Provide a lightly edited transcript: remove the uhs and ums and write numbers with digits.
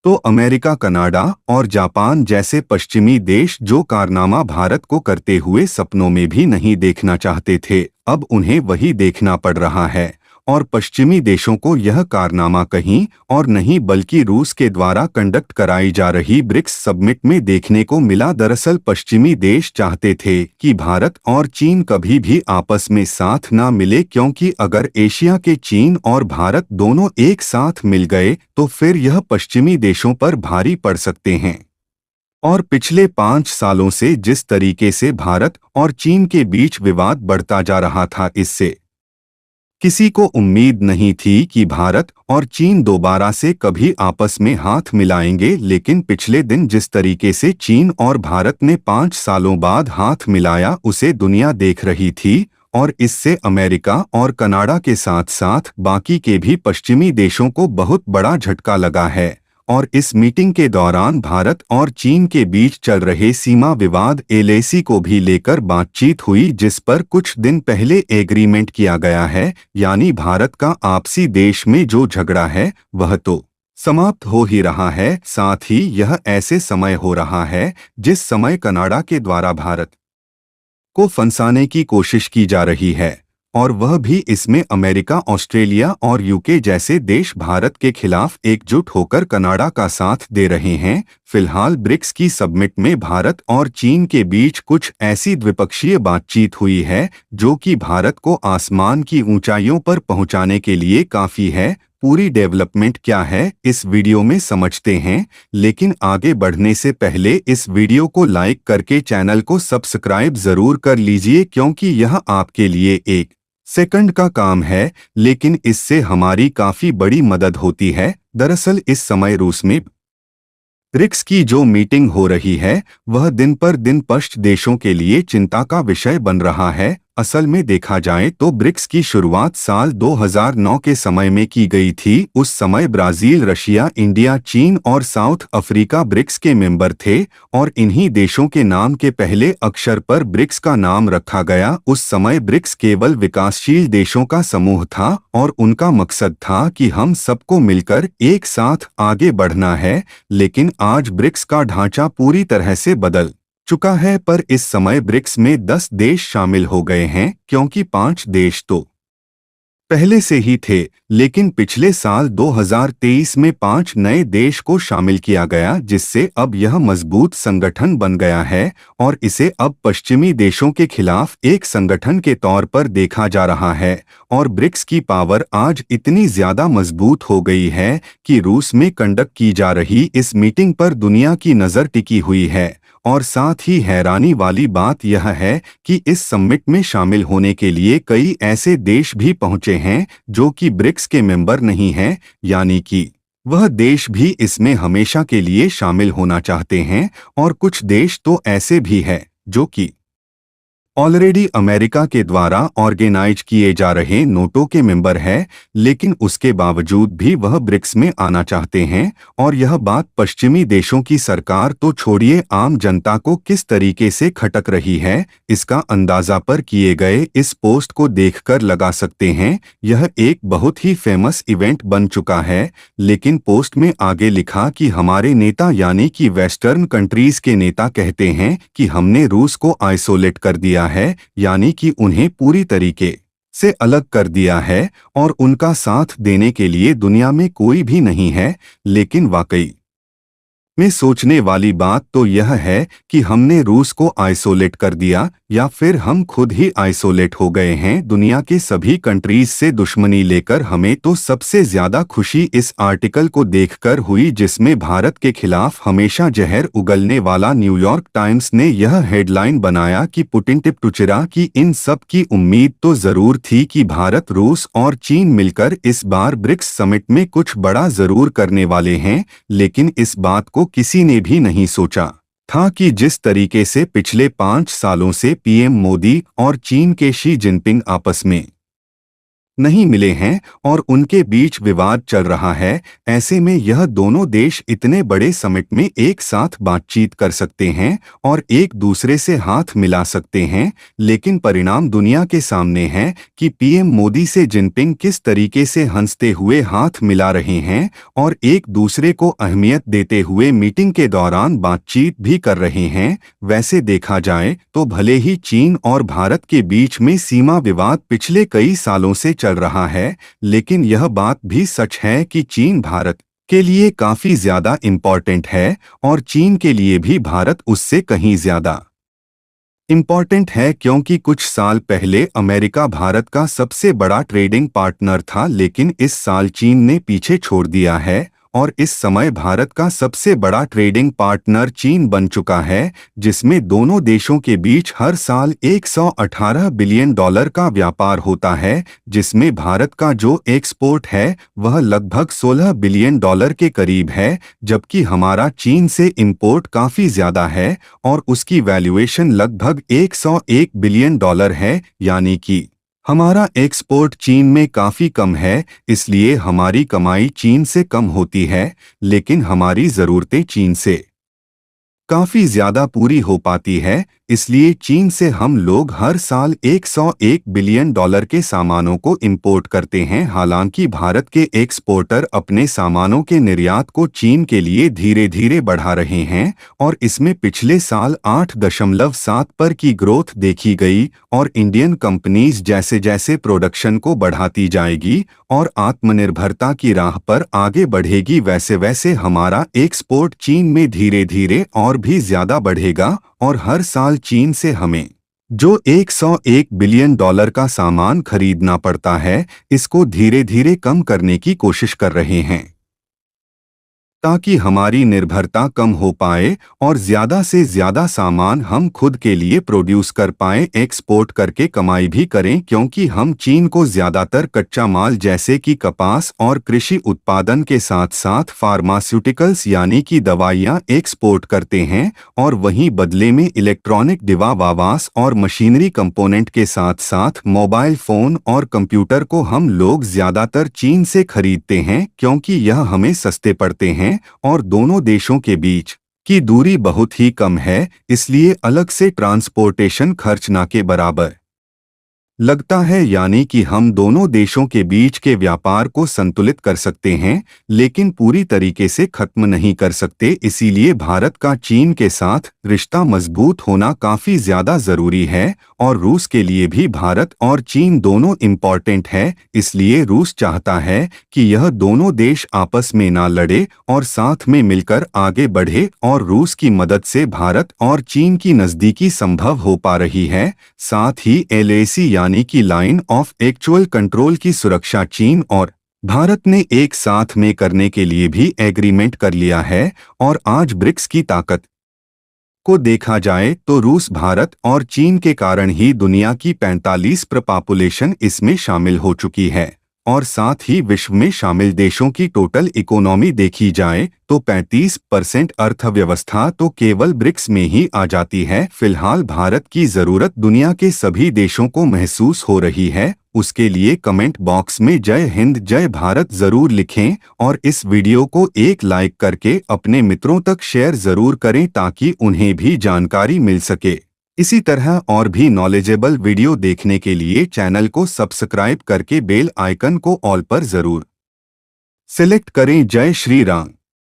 तो America, Canada और Japan जैसे पश्चिमी देश जो कारनामा भारत को करते हुए सपनों में भी नहीं देखना चाहते थे, अब उन्हें वही देखना पड़ रहा है। और पश्चिमी देशों को यह कारनामा कहीं और नहीं बल्कि रूस के द्वारा कंडक्ट कराई जा रही ब्रिक्स समिट में देखने को मिला। दरअसल पश्चिमी देश चाहते थे कि भारत और चीन कभी भी आपस में साथ ना मिले, क्योंकि अगर एशिया के चीन और भारत दोनों एक साथ मिल गए तो फिर यह पश्चिमी देशों पर भारी पड़ सकते हैं। और पिछले 5 सालों से जिस तरीके से भारत और चीन के बीच विवाद बढ़ता जा रहा था, इससे किसी को उम्मीद नहीं थी कि भारत और चीन दोबारा से कभी आपस में हाथ मिलाएंगे। लेकिन पिछले दिन जिस तरीके से चीन और भारत ने 5 सालों बाद हाथ मिलाया, उसे दुनिया देख रही थी। और इससे अमेरिका और कनाडा के साथ साथ बाकी के भी पश्चिमी देशों को बहुत बड़ा झटका लगा है। और इस मीटिंग के दौरान भारत और चीन के बीच चल रहे सीमा विवाद एलएसी को भी लेकर बातचीत हुई, जिस पर कुछ दिन पहले एग्रीमेंट किया गया है। यानी भारत का आपसी देश में जो झगड़ा है वह तो समाप्त हो ही रहा है, साथ ही यह ऐसे समय हो रहा है जिस समय कनाडा के द्वारा भारत को फंसाने की कोशिश की जा रही है, और वह भी इसमें अमेरिका, ऑस्ट्रेलिया और यूके जैसे देश भारत के खिलाफ एकजुट होकर कनाडा का साथ दे रहे हैं। फिलहाल ब्रिक्स की समिट में भारत और चीन के बीच कुछ ऐसी द्विपक्षीय बातचीत हुई है जो कि भारत को आसमान की ऊंचाइयों पर पहुंचाने के लिए काफी है। पूरी डेवलपमेंट क्या है इस वीडियो में समझते हैं, लेकिन आगे बढ़ने से पहले इस वीडियो को लाइक करके चैनल को सब्सक्राइब जरूर कर लीजिए, क्योंकि यह आपके लिए 1 सेकंड का काम है, लेकिन इससे हमारी काफी बड़ी मदद होती है। दरअसल इस समय रूस में ब्रिक्स की जो मीटिंग हो रही है वह दिन पर दिन पश्चिमी देशों के लिए चिंता का विषय बन रहा है। असल में देखा जाए तो ब्रिक्स की शुरुआत साल 2009 के समय में की गई थी। उस समय ब्राजील, रशिया, इंडिया, चीन और साउथ अफ्रीका ब्रिक्स के मेंबर थे, और इन्हीं देशों के नाम के पहले अक्षर पर ब्रिक्स का नाम रखा गया। उस समय ब्रिक्स केवल विकासशील देशों का समूह था और उनका मकसद था कि हम सबको मिलकर एक साथ आगे बढ़ना है। लेकिन आज ब्रिक्स का ढांचा पूरी तरह से बदल चुका है, पर इस समय ब्रिक्स में 10 देश शामिल हो गए हैं, क्योंकि 5 देश तो पहले से ही थे। लेकिन पिछले साल 2023 में 5 नए देश को शामिल किया गया, जिससे अब यह मजबूत संगठन बन गया है और इसे अब पश्चिमी देशों के खिलाफ एक संगठन के तौर पर देखा जा रहा है। और ब्रिक्स की पावर आज इतनी ज्यादा मजबूत हो गई है कि रूस में कंडक्ट की जा रही इस मीटिंग पर दुनिया की नजर टिकी हुई है। और साथ ही हैरानी वाली बात यह है कि इस समिट में शामिल होने के लिए कई ऐसे देश भी पहुंचे हैं जो कि ब्रिक्स के मेंबर नहीं हैं, यानी कि वह देश भी इसमें हमेशा के लिए शामिल होना चाहते हैं। और कुछ देश तो ऐसे भी हैं जो कि ऑलरेडी अमेरिका के द्वारा ऑर्गेनाइज किए जा रहे नोटो के मेंबर है, लेकिन उसके बावजूद भी वह ब्रिक्स में आना चाहते हैं। और यह बात पश्चिमी देशों की सरकार तो छोड़िए, आम जनता को किस तरीके से खटक रही है, इसका अंदाजा पर किए गए इस पोस्ट को देखकर लगा सकते हैं। यह एक बहुत ही फेमस इवेंट बन चुका है। लेकिन पोस्ट में आगे लिखा कि हमारे नेता यानी कि वेस्टर्न कंट्रीज के नेता कहते हैं कि हमने रूस को आइसोलेट कर दिया है, यानी कि उन्हें पूरी तरीके से अलग कर दिया है और उनका साथ देने के लिए दुनिया में कोई भी नहीं है। लेकिन वाकई में सोचने वाली बात तो यह है कि हमने रूस को आइसोलेट कर दिया या फिर हम खुद ही आइसोलेट हो गए हैं। दुनिया के सभी कंट्रीज से दुश्मनी लेकर हमें तो सबसे ज्यादा खुशी इस आर्टिकल को देखकर हुई, जिसमें भारत के खिलाफ हमेशा जहर उगलने वाला न्यूयॉर्क टाइम्स ने यह हेडलाइन बनाया कि पुतिन टिप टुचेरा की इन सब की उम्मीद तो जरूर थी कि भारत, रूस और चीन मिलकर इस बार ब्रिक्स समिट में कुछ बड़ा जरूर करने वाले हैं। लेकिन इस बात को किसी ने भी नहीं सोचा था कि जिस तरीके से पिछले 5 सालों से पीएम मोदी और चीन के शी जिनपिंग आपस में नहीं मिले हैं और उनके बीच विवाद चल रहा है। ऐसे में यह दोनों देश इतने बड़े समिट में एक साथ बातचीत कर सकते हैं और एक दूसरे से हाथ मिला सकते हैं, लेकिन परिणाम दुनिया के सामने है कि पीएम मोदी से जिनपिंग किस तरीके से हंसते हुए हाथ मिला रहे हैं और एक दूसरे को अहमियत देते हुए मीटिंग के दौरान बातचीत भी कर रहे हैं। वैसे देखा जाए तो भले ही चीन और भारत के बीच में सीमा विवाद पिछले कई सालों से चल रहा है, लेकिन यह बात भी सच है कि चीन भारत के लिए काफी ज्यादा इम्पोर्टेंट है और चीन के लिए भी भारत उससे कहीं ज्यादा इम्पोर्टेंट है, क्योंकि कुछ साल पहले अमेरिका भारत का सबसे बड़ा ट्रेडिंग पार्टनर था, लेकिन इस साल चीन ने पीछे छोड़ दिया है और इस समय भारत का सबसे बड़ा ट्रेडिंग पार्टनर चीन बन चुका है, जिसमें दोनों देशों के बीच हर साल 118 बिलियन डॉलर का व्यापार होता है, जिसमें भारत का जो एक्सपोर्ट है वह लगभग 16 बिलियन डॉलर के करीब है, जबकि हमारा चीन से इंपोर्ट काफी ज्यादा है और उसकी वैल्यूएशन लगभग 101 बिलियन डॉलर है, यानी कि हमारा एक्सपोर्ट चीन में काफी कम है। इसलिए हमारी कमाई चीन से कम होती है, लेकिन हमारी जरूरतें चीन से काफी ज्यादा पूरी हो पाती है। इसलिए चीन से हम लोग हर साल 101 बिलियन डॉलर के सामानों को इंपोर्ट करते हैं। हालांकि भारत के एक्सपोर्टर अपने सामानों के निर्यात को चीन के लिए धीरे धीरे बढ़ा रहे हैं और इसमें पिछले साल 8.7 पर की ग्रोथ देखी गई और इंडियन कंपनीज जैसे जैसे प्रोडक्शन को बढ़ाती जाएगी और आत्मनिर्भरता की राह पर आगे बढ़ेगी, वैसे वैसे हमारा एक्सपोर्ट चीन में धीरे धीरे और भी ज्यादा बढ़ेगा और हर साल चीन से हमें जो 101 बिलियन डॉलर का सामान खरीदना पड़ता है, इसको धीरे धीरे कम करने की कोशिश कर रहे हैं ताकि हमारी निर्भरता कम हो पाए और ज्यादा से ज्यादा सामान हम खुद के लिए प्रोड्यूस कर पाएं, एक्सपोर्ट करके कमाई भी करें, क्योंकि हम चीन को ज्यादातर कच्चा माल जैसे कि कपास और कृषि उत्पादन के साथ साथ फार्मास्यूटिकल्स यानी कि दवाइयां एक्सपोर्ट करते हैं और वहीं बदले में इलेक्ट्रॉनिक डिवावास और मशीनरी कंपोनेंट के साथ साथ मोबाइल फोन और कंप्यूटर को हम लोग ज्यादातर चीन से खरीदते हैं, क्योंकि यह हमें सस्ते पड़ते हैं और दोनों देशों के बीच की दूरी बहुत ही कम है, इसलिए अलग से ट्रांसपोर्टेशन खर्च ना के बराबर लगता है। यानी कि हम दोनों देशों के बीच के व्यापार को संतुलित कर सकते हैं, लेकिन पूरी तरीके से खत्म नहीं कर सकते। इसीलिए भारत का चीन के साथ रिश्ता मजबूत होना काफी ज्यादा जरूरी है और रूस के लिए भी भारत और चीन दोनों इम्पोर्टेंट है। इसलिए रूस चाहता है कि यह दोनों देश आपस में ना लड़े और साथ में मिलकर आगे बढ़े और रूस की मदद से भारत और चीन की नजदीकी संभव हो पा रही है। साथ ही LAC यानी कि लाइन ऑफ एक्चुअल कंट्रोल की सुरक्षा चीन और भारत ने एक साथ में करने के लिए भी एग्रीमेंट कर लिया है और आज ब्रिक्स की ताकत को देखा जाए तो रूस, भारत और चीन के कारण ही दुनिया की 45% पॉपुलेशन इसमें शामिल हो चुकी है और साथ ही विश्व में शामिल देशों की टोटल इकोनॉमी देखी जाए तो 35% अर्थव्यवस्था तो केवल ब्रिक्स में ही आ जाती है। फिलहाल भारत की जरूरत दुनिया के सभी देशों को महसूस हो रही है। उसके लिए कमेंट बॉक्स में जय हिंद जय भारत जरूर लिखें और इस वीडियो को एक लाइक करके अपने मित्रों तक शेयर जरूर करें ताकि उन्हें भी जानकारी मिल सके। इसी तरह और भी नॉलेजेबल वीडियो देखने के लिए चैनल को सब्सक्राइब करके बेल आइकन को ऑल पर जरूर सेलेक्ट करें। जय श्री राम।